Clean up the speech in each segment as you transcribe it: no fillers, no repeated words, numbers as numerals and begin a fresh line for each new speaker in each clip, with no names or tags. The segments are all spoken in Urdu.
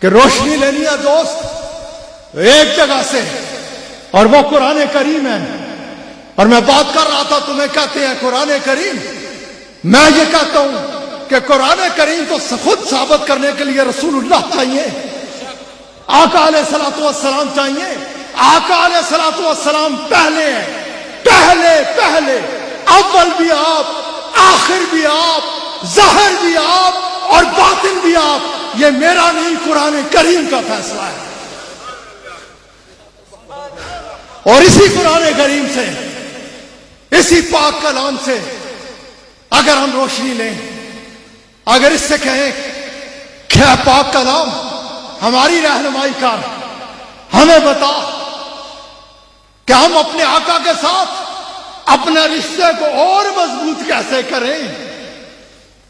کہ روشنی لینی ہے دوست ایک جگہ سے، اور وہ قرآن کریم ہے. اور میں بات کر رہا تھا، تمہیں کہتے ہیں قرآن کریم، میں یہ کہتا ہوں کہ قرآن کریم تو خود ثابت کرنے کے لیے رسول اللہ چاہیے، آقا علیہ الصلوۃ والسلام چاہیے. آقا علیہ الصلوۃ والسلام پہلے ہیں، پہلے اول بھی آپ، آخر بھی آپ، ظاہر بھی آپ اور باطن بھی آپ. یہ میرا نہیں، قرآن کریم کا فیصلہ ہے. اور اسی قرآن کریم سے، اسی پاک کلام سے اگر ہم روشنی لیں، اگر اس سے کہیں کہ اے پاک کلام ہماری رہنمائی کر، ہمیں بتا کہ ہم اپنے آقا کے ساتھ اپنے رشتے کو اور مضبوط کیسے کریں،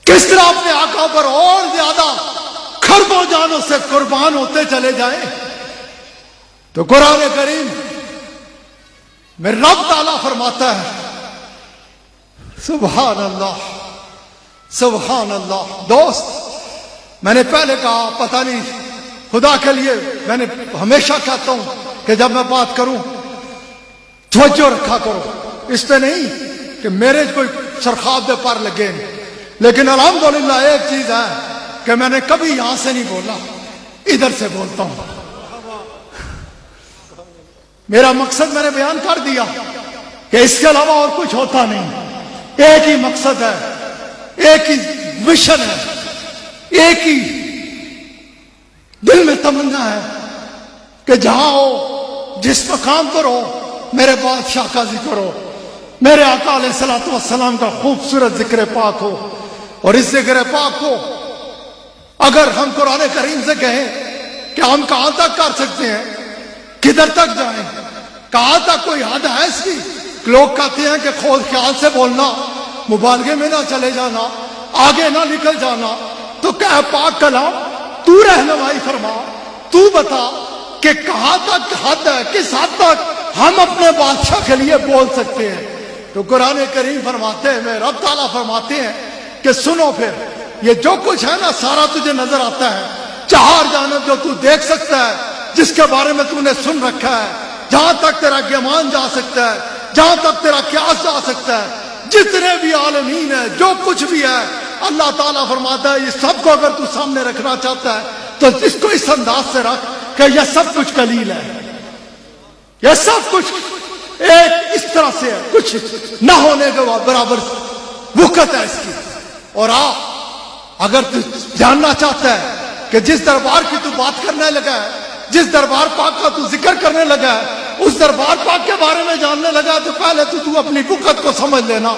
کس طرح اپنے آقا پر اور زیادہ کھربوں جانوں سے قربان ہوتے چلے جائیں. تو قرآن کریم میں رب تعالیٰ فرماتا ہے، سبحان اللہ سبحان اللہ. دوست میں نے پہلے کہا، پتہ نہیں خدا کے لیے میں نے ہمیشہ کہتا ہوں کہ جب میں بات کروں توجہ رکھا کرو، اس پہ نہیں کہ میرے کوئی سرخاب دے پر لگے. لیکن الحمدللہ ایک چیز ہے کہ میں نے کبھی یہاں سے نہیں بولا، ادھر سے بولتا ہوں. میرا مقصد میں نے بیان کر دیا کہ اس کے علاوہ اور کچھ ہوتا نہیں. ایک ہی مقصد ہے، ایک ہی مشن ہے، ایک ہی دل میں تمنا ہے کہ جہاں ہو، جس مقام پر ہو، میرے بادشاہ کا ذکر ہو، میرے آقا علیہ الصلوۃ والسلام کا خوبصورت ذکر پاک ہو. اور اس ذکر پاک کو اگر ہم قرآن کریم سے کہیں کہ ہم کہاں تک کر سکتے ہیں، کدھر تک جائیں، کہاں تک کوئی حد ہے اس کی. لوگ کہتے ہیں کہ خود خیال سے بولنا، مبالغے میں نہ چلے جانا، آگے نہ نکل جانا. تو کہ پاک کلام تو رہنمائی فرما، تو بتا کہ کہاں تک حد ہے، کس حد تک ہم اپنے بادشاہ کے لیے بول سکتے ہیں. تو قرآن کریم فرماتے ہیں، میں رب تعالیٰ فرماتے ہیں کہ سنو پھر یہ جو کچھ ہے نا سارا تجھے نظر آتا ہے، چار جانب جو تو دیکھ سکتا ہے، جس کے بارے میں تو نے سن رکھا ہے، جہاں تک تیرا گمان جا سکتا ہے، جہاں تک تیرا قیاس جا سکتا ہے، جتنے بھی عالمین ہیں، جو کچھ بھی ہے، اللہ تعالیٰ فرماتا ہے یہ سب کو اگر تو سامنے رکھنا چاہتا ہے تو اس کو اس انداز سے رکھ کہ یہ سب کچھ قلیل ہے، یہ سب کچھ ایک اس طرح سے ہے، کچھ نہ ہونے کے برابر وقت ہے اس کی. اور اگر تو جاننا چاہتا ہے کہ جس دربار کی تو بات کرنے لگا ہے، جس دربار پاک کا تو ذکر کرنے لگا ہے، اس دربار پاک کے بارے میں جاننے لگا تو پہلے تو اپنی وقت کو سمجھ لینا،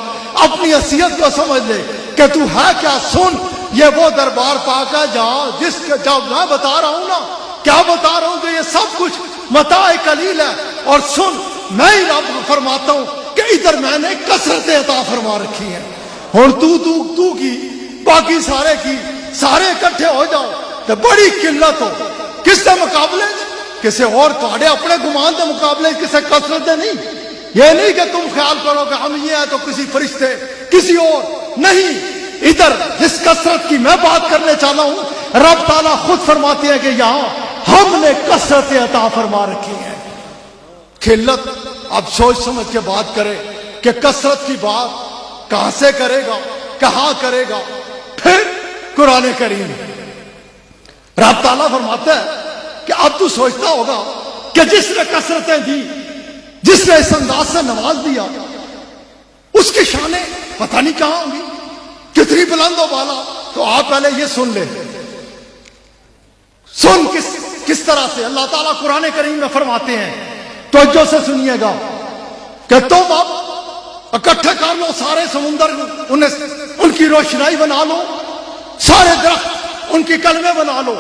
اپنی حیثیت کو سمجھ لے کہ تو ہے کیا. سن، یہ وہ دربار پاک ہے جہاں جب میں بتا رہا ہوں نا، کیا بتا رہا ہوں کہ یہ سب کچھ متاع قلیل ہے. اور سن، میں ہی رب فرماتا ہوں کہ ادھر میں نے کثرت عطا فرما رکھی ہے. اور تو کی باقی سارے کی سارے اکٹھے ہو جاؤ تو بڑی قلت ہو. کس سے مقابلے؟ کسی اور تھوڑے اپنے گمان کے مقابلے کسی کثرت نہیں. یہ نہیں کہ تم خیال کرو کہ ہم یہ ہے تو کسی فرشتے کسی اور نہیں. ادھر جس کثرت کی میں بات کرنے چاہتا ہوں، رب تعالیٰ خود فرماتے ہیں کہ یہاں ہم نے کثرت عطا فرما رکھی ہے. قلت اب سوچ سمجھ کے بات کرے کہ کثرت کی بات کہاں سے کرے گا، کہاں کرے گا. پھر قرآن کریم رب تعالیٰ فرماتا ہے کہ اب تو سوچتا ہوگا کہ جس نے کثرتیں دی، جس نے اس انداز سے نواز دیا، اس کی شانیں پتہ نہیں کہاں ہوں گی، کتنی بلند و بالا. تو آپ پہلے یہ سن لیں، سن کس طرح سے اللہ تعالیٰ قرآن کریم میں فرماتے ہیں. توجہ سے سنیے گا کہ تم اب اکٹھے کر لو سارے سمندر، ان کی روشنائی بنا لو، سارے درخت ان کی کلمے بنا لو،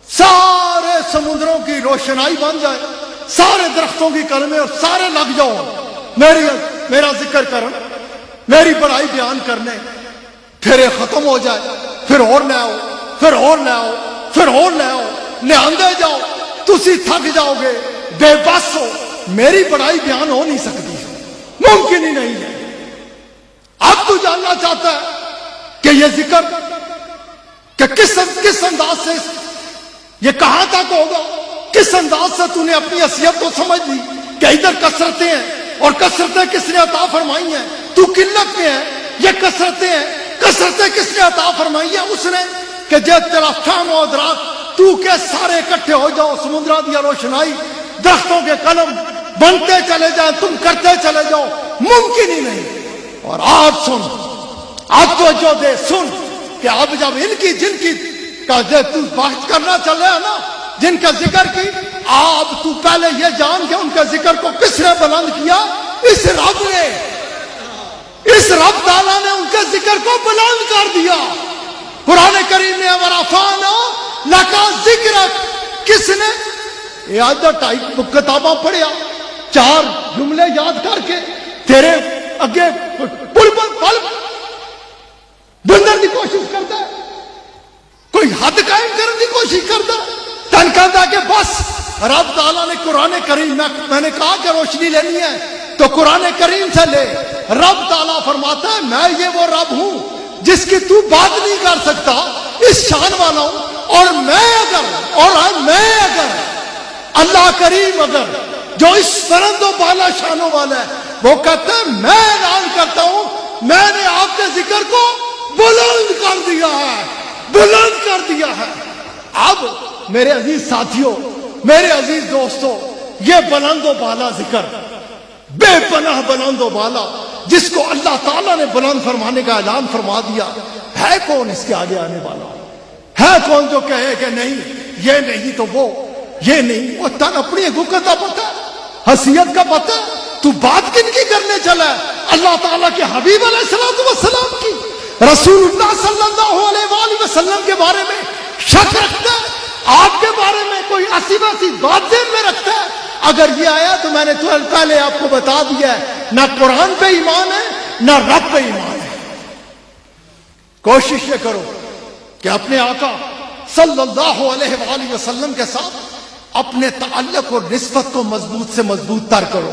سارے سمندروں کی روشنائی بن جائے، سارے درختوں کی کلمے، اور سارے لگ جاؤ میرا ذکر کر، میری بڑائی بیان کرنے. پھر یہ ختم ہو جائے، پھر اور لے آؤ، پھر اور لے آؤ، پھر اور لے آؤ، لے آندے جاؤ، تسی تھک جاؤ گے، بے بس ہو، میری بڑائی بیان ہو نہیں سکتی، ممکن ہی نہیں ہے. اب تو جاننا چاہتا ہے کہ یہ ذکر کہ کس انداز سے یہ کہاں تک ہوگا؟ کس انداز سے تو نے اپنی حیثیت کو سمجھ لی کہ ادھر کثرتیں ہیں، اور کثرتیں کس نے عطا فرمائی ہیں؟ تو قلت میں ہے، یہ کثرتیں ہیں، کثرتیں کس نے عطا فرمائی ہیں؟ اس نے کہ جب تیرا فہم و ادراک تو کے سارے اکٹھے ہو جاؤ، سمندرا دیا روشنائی، درختوں کے قلم بنتے چلے جائیں، تم کرتے چلے جاؤ، ممکن ہی نہیں۔ اور آج سن، اب تو جو دے سن کہ اب جب ان کی جن کی کا تو بات کرنا چل رہا ہے نا، جن کا ذکر کی، اب تو پہلے یہ جان کہ ان کا ذکر کو کس نے بلند کیا؟ اس رب نے، اس رب تعالیٰ نے ان کے ذکر کو بلند کر دیا۔ قرآن کریم نے ورفعنا لک ذکرک، کس نے؟ یہ آدھا ٹائی کتاباں پڑھیا، 4 جملے یاد کر کے تیرے اگے پل بندر کی کوشش کرتا ہے، کوئی حد قائم کرنے کی کوشش کرتا ہے، تن کہتا کہ بس رب تعالیٰ نے قرآن کریم میں نے کہا کہ روشنی لینی ہے تو قرآن کریم سے لے۔ رب تعالیٰ فرماتا ہے میں یہ وہ رب ہوں جس کی تو بات نہیں کر سکتا، اس شان والا ہوں، اور میں اگر اللہ کریم اگر جو اس بلند و بالا شانوں والا ہے، وہ کہتا ہے میں اعلان کرتا ہوں میں نے آپ کے ذکر کو بلند کر دیا ہے، بلند کر دیا ہے۔ اب میرے عزیز ساتھیوں، میرے عزیز دوستوں، یہ بلند و بالا ذکر، بے پناہ بلند و بالا، جس کو اللہ تعالیٰ نے بلند فرمانے کا اعلان فرما دیا، ہے کون اس کے آگے آنے والا؟ ہے کون جو کہے کہ نہیں یہ نہیں تو وہ، یہ نہیں وہ؟ تن اپنی حقوقت کا پتہ، حیثیت کا پتہ، تو بات کن کی کرنے چلا ہے؟ اللہ تعالیٰ کے حبیب علیہ السلام کی، رسول اللہ صلی اللہ علیہ وآلہ وسلم کے بارے میں شک رکھتا ہے؟ آپ کے بارے میں کوئی ایسی ویسی بات ذہن میں رکھتا ہے؟ اگر یہ آیا تو میں نے تو پہلے آپ کو بتا دیا ہے، نہ قرآن پہ ایمان ہے نہ رب پہ ایمان ہے۔ کوشش یہ کرو کہ اپنے آقا صلی اللہ علیہ وآلہ وسلم کے ساتھ اپنے تعلق اور نسبت کو مضبوط سے مضبوط تر کرو۔